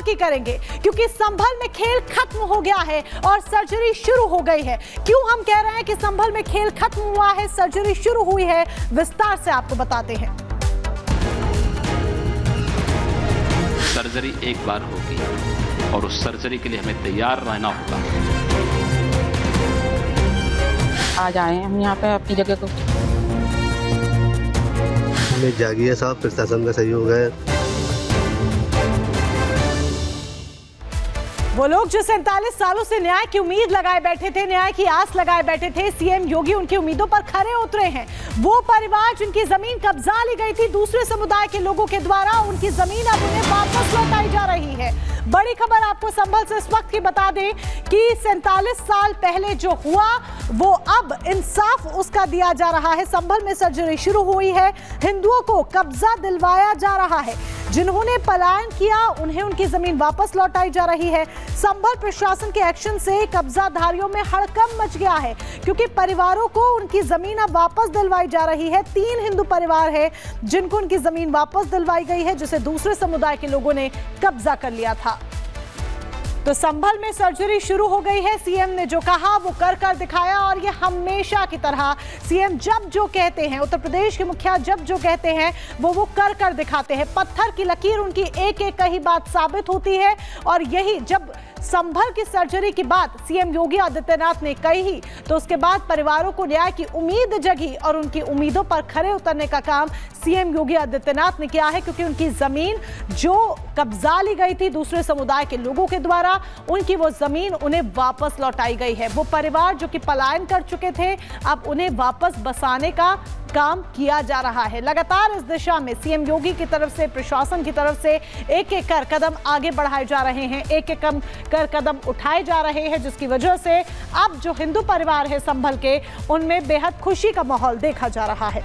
की करेंगे, क्योंकि संभल में खेल खत्म हो गया है और सर्जरी शुरू हो गई है। क्यों हम कह रहे हैं कि संभल में खेल खत्म हुआ है, सर्जरी शुरू हुई है, विस्तार से आपको बताते हैं। सर्जरी एक बार होगी और उस सर्जरी के लिए हमें तैयार रहना होगा। आज आए हैं हम यहाँ पे अपनी जगह को। उम्मीद जागी है साहब, प्रशासन का सहयोग है। वो लोग जो 47 सालों से न्याय की उम्मीद लगाए बैठे थे, न्याय की आस लगाए बैठे थे, सीएम योगी उनकी उम्मीदों पर खरे उतरे हैं। वो परिवार जिनकी जमीन कब्जा ली गई थी दूसरे समुदाय के लोगों के द्वारा, उनकी जमीन अब उन्हें वापस लौटाई जा रही है। बड़ी खबर आपको संभल से इस वक्त की बता दें कि 47 साल पहले जो हुआ वो अब इंसाफ उसका दिया जा रहा है। संभल में सर्जरी शुरू हुई है, हिंदुओं को कब्जा दिलवाया जा रहा है। जिन्होंने पलायन किया उन्हें उनकी जमीन वापस लौटाई जा रही है। संभल प्रशासन के एक्शन से कब्जाधारियों में हड़कंप मच गया है, क्योंकि परिवारों को उनकी जमीन अब वापस दिलवाई जा रही है। 3 हिंदू परिवार है जिनको उनकी जमीन वापस दिलवाई गई है, जिसे दूसरे समुदाय के लोगों ने कब्जा कर लिया था। तो संभल में सर्जरी शुरू हो गई है। सीएम ने जो कहा वो कर दिखाया, और ये हमेशा की तरह सीएम जब जो कहते हैं, उत्तर प्रदेश के मुखिया जब जो कहते हैं वो कर दिखाते हैं। पत्थर की लकीर उनकी एक एक कही बात साबित होती है, और यही जब संभल की सर्जरी की बात सीएम योगी आदित्यनाथ ने कही तो उसके बाद परिवारों को न्याय की उम्मीद जगी और उनकी उम्मीदों पर खरे उतरने का काम सीएम योगी आदित्यनाथ ने किया है, क्योंकि उनकी जमीन जो कब्जा ली गई थी दूसरे समुदाय के लोगों के द्वारा, उनकी वो जमीन उन्हें वापस लौटाई गई है। वो परिवार जो कि पलायन कर चुके थे, अब उन्हें वापस बसाने का काम किया जा रहा है। लगातार इस दिशा में सीएम योगी की तरफ से, प्रशासन की तरफ से एक एक कर कदम आगे बढ़ाए जा रहे हैं, एक एक कर कदम उठाए जा रहे हैं, जिसकी वजह से अब जो हिंदू परिवार है संभल के, उनमें बेहद खुशी का माहौल देखा जा रहा है।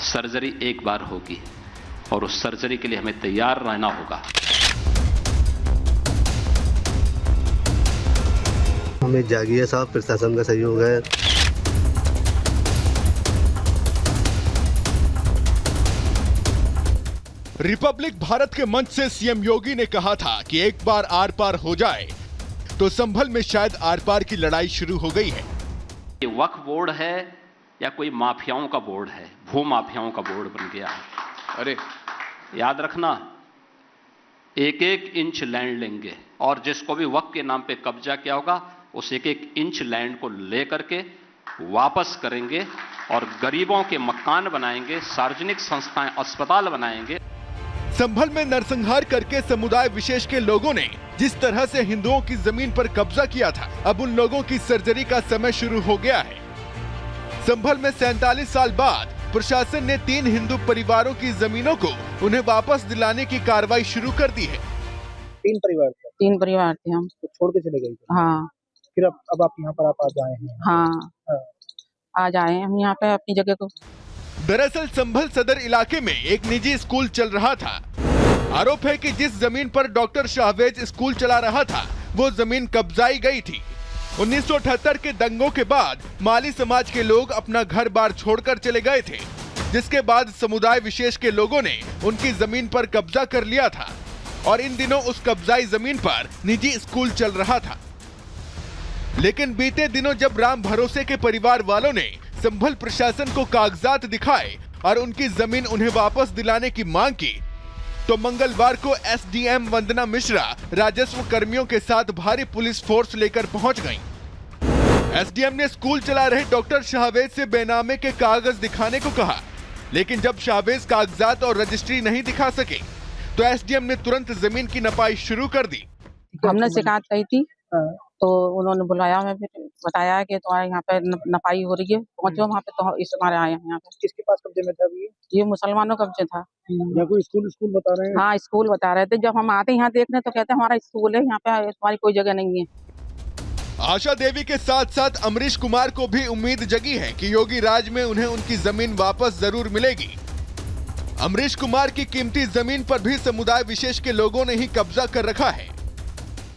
सर्जरी एक बार होगी और उस सर्जरी के लिए हमें तैयार रहना होगा। उम्मीद जागी है साहब, प्रशासन का सहयोग है। रिपब्लिक भारत के मंच से सीएम योगी ने कहा था कि एक बार आर पार हो जाए तो संभल में शायद आर पार की लड़ाई शुरू हो गई है। ये वक्फ बोर्ड है या कोई माफियाओं का बोर्ड है, भू माफियाओं का बोर्ड बन गया है। अरे याद रखना, एक एक इंच लैंड लेंगे और जिसको भी वक्फ के नाम पे कब्जा किया होगा उस एक एक इंच लैंड को लेकर के वापस करेंगे और गरीबों के मकान बनाएंगे, सार्वजनिक संस्थाएं, अस्पताल बनाएंगे। संभल में नरसंहार करके समुदाय विशेष के लोगों ने जिस तरह से हिंदुओं की जमीन पर कब्जा किया था, अब उन लोगों की सर्जरी का समय शुरू हो गया है। संभल में 47 साल बाद प्रशासन ने 3 हिंदू परिवारों की जमीनों को उन्हें वापस दिलाने की कार्रवाई शुरू कर दी है। 3 परिवार थे? 3 परिवार थे हम। तो छोड़ के चले गए थे? हाँ। फिर अब आप यहाँ पर आप आज आए हैं? हाँ, आज आए हैं हम यहाँ पे अपनी जगह को। दरअसल संभल सदर इलाके में एक निजी स्कूल चल रहा था। आरोप है कि जिस जमीन पर डॉक्टर शाहवेज स्कूल चला रहा था वो जमीन कब्जाई गई थी। 1978 के दंगों के बाद माली समाज के लोग अपना घर बार छोड़कर चले गए थे, जिसके बाद समुदाय विशेष के लोगों ने उनकी जमीन पर कब्जा कर लिया था और इन दिनों उस कब्जाई जमीन पर निजी स्कूल चल रहा था। लेकिन बीते दिनों जब राम भरोसे के परिवार वालों ने संभल प्रशासन को कागजात दिखाए और उनकी जमीन उन्हें वापस दिलाने की मांग की, तो मंगलवार को एसडीएम वंदना मिश्रा राजस्व कर्मियों के साथ भारी पुलिस फोर्स लेकर पहुंच गईं। एसडीएम ने स्कूल चला रहे डॉक्टर शाहवेज से बेनामे के कागज दिखाने को कहा, लेकिन जब शाहवेज कागजात और रजिस्ट्री नहीं दिखा सके तो एसडीएम ने तुरंत जमीन की नपाई शुरू कर दी। हमने शिकायत की थी तो उन्होंने बुलाया, मैं फिर बताया कि तुम्हारे यहाँ पे नपाई हो रही है, पहुंचो वहाँ पे, तो इस हमारे आए यहाँ पे। किसके पास कब्जे में था अभी? ये मुसलमानों कब्जे था। या कोई स्कूल बता रहे हैं? हाँ, स्कूल बता रहे थे। जब हम आते यहाँ देखने तो कहते हमारा स्कूल है, यहाँ पे तुम्हारी कोई जगह नहीं है। आशा देवी के साथ साथ अमरीश कुमार को भी उम्मीद जगी है कि योगी राज में उन्हें उनकी जमीन वापस जरूर मिलेगी। अमरीश कुमार की कीमती जमीन पर भी समुदाय विशेष के लोगों ने ही कब्जा कर रखा है।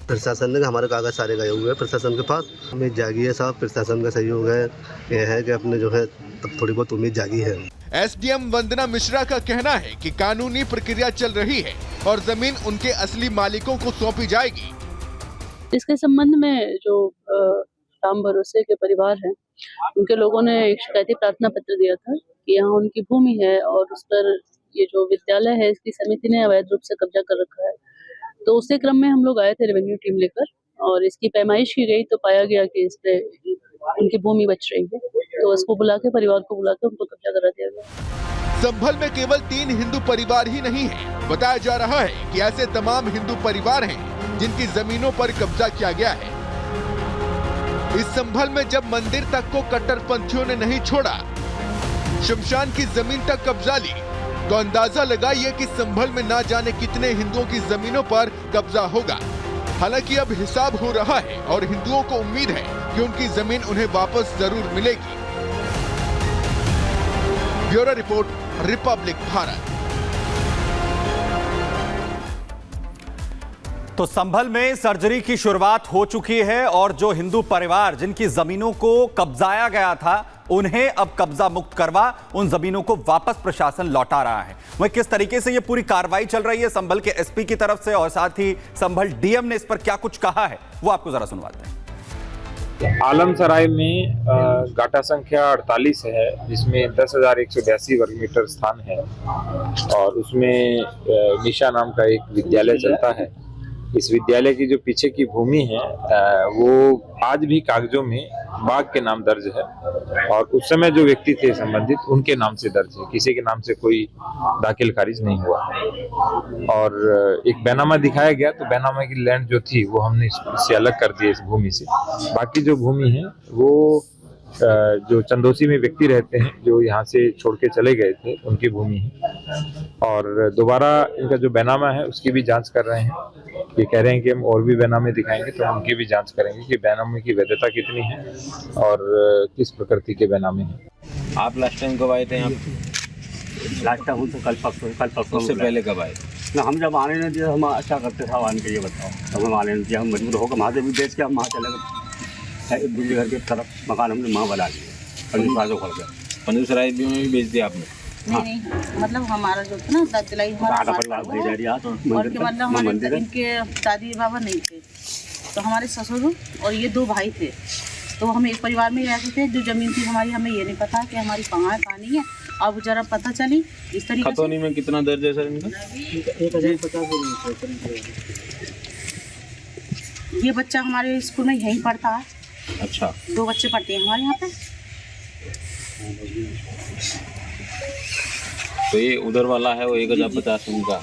प्रशासन ने हमारे कागज सारे गए हुए हैं प्रशासन के पास। उम्मीद जागी है साहब, प्रशासन का सहयोग है। यह है कि अपने जो है तब थोड़ी बहुत उम्मीद जागी है। एसडीएम वंदना मिश्रा का कहना है कि कानूनी प्रक्रिया चल रही है और जमीन उनके असली मालिकों को सौंपी जाएगी। इसके संबंध में जो राम भरोसे के परिवार हैं, उनके लोगों ने एक शिकायती प्रार्थना पत्र दिया था कि यहाँ उनकी भूमि है और उस पर ये जो विद्यालय है इसकी समिति ने अवैध रूप से कब्जा कर रखा है। तो उसी क्रम में हम लोग आए थे रेवेन्यू टीम लेकर और इसकी पैमाइश की गई तो पाया गया कि इस पे उनकी भूमि बच रही है, तो उसको बुला के परिवार को बुला के उनको कब्जा करा दिया गया। संभल में केवल 3 हिंदू परिवार ही नहीं है, बताया जा रहा है कि ऐसे तमाम हिंदू परिवार हैं जिनकी जमीनों पर कब्जा किया गया है। इस संभल में जब मंदिर तक को कट्टरपंथियों ने नहीं छोड़ा, शमशान की जमीन तक कब्जा ली, तो अंदाजा लगाइए कि संभल में ना जाने कितने हिंदुओं की जमीनों पर कब्जा होगा। हालांकि अब हिसाब हो रहा है और हिंदुओं को उम्मीद है कि उनकी जमीन उन्हें वापस जरूर मिलेगी। Bureau report, Republic Bharat. तो संभल में सर्जरी की शुरुआत हो चुकी है और जो हिंदू परिवार जिनकी जमीनों को कब्जाया गया था उन्हें अब कब्जा मुक्त करवा उन जमीनों को वापस प्रशासन लौटा रहा है। वहीं किस तरीके से यह पूरी कार्रवाई चल रही है संभल के एसपी की तरफ से और साथ ही संभल डीएम ने इस पर क्या कुछ कहा है वो आपको जरा सुनवाते हैं। आलमसराय में गाटा संख्या 48 है जिसमें 10,182 वर्ग मीटर स्थान है और उसमें निशा नाम का एक विद्यालय चलता है। इस विद्यालय की जो पीछे की भूमि है वो आज भी कागजों में बाग के नाम दर्ज है और उस समय जो व्यक्ति थे संबंधित उनके नाम से दर्ज है, किसी के नाम से कोई दाखिल खारिज नहीं हुआ। और एक बैनामा दिखाया गया तो बैनामा की लैंड जो थी वो हमने इससे अलग कर दिया इस भूमि से। बाकी जो भूमि है वो जो चंदोसी में व्यक्ति रहते हैं जो यहाँ से छोड़ के चले गए थे उनकी भूमि है और दोबारा इनका जो बैनामा है उसकी भी जांच कर रहे हैं। ये कह रहे हैं कि हम और भी बैनामे दिखाएंगे तो हम उनकी भी जांच करेंगे कि बैनामे की वैधता कितनी है और किस प्रकृति के बैनामे हैं। आप लास्ट टाइम कब आए थे यहाँ? लास्ट टाइम तो कल परसों उससे पहले कब आए? ना हम जब आने नहीं दिया हम अच्छा करते थे आने के, ये बताओ तो हम आने नहीं दिया, हम मजबूर होकर वहाँ से भी बेच के हम वहाँ चले गए। दिल्ली घर की तरफ मकान हमने वहाँ बना लिया, पंजूसराय में भी बेच दिया आपने? नहीं, मतलब हमारा जो था ना दिलाई हमारा और के मतलब हमारे इनके दादी बाबा नहीं थे तो हमारे ससुर और ये 2 भाई थे तो हम एक परिवार में रहते थे। जो जमीन थी हमारी हमें ये नहीं पता कि हमारी कहाँ है कहाँ नहीं है, अब जरा पता चली इस तरीके से। खतौनी में कितना दर्ज है सर इनका? 1050। ये बच्चा हमारे स्कूल में यहीं पढ़ता है। अच्छा, 2 बच्चे पढ़ते हैं हमारे यहाँ पे। तो ये उधर वाला है वो 1050 उनका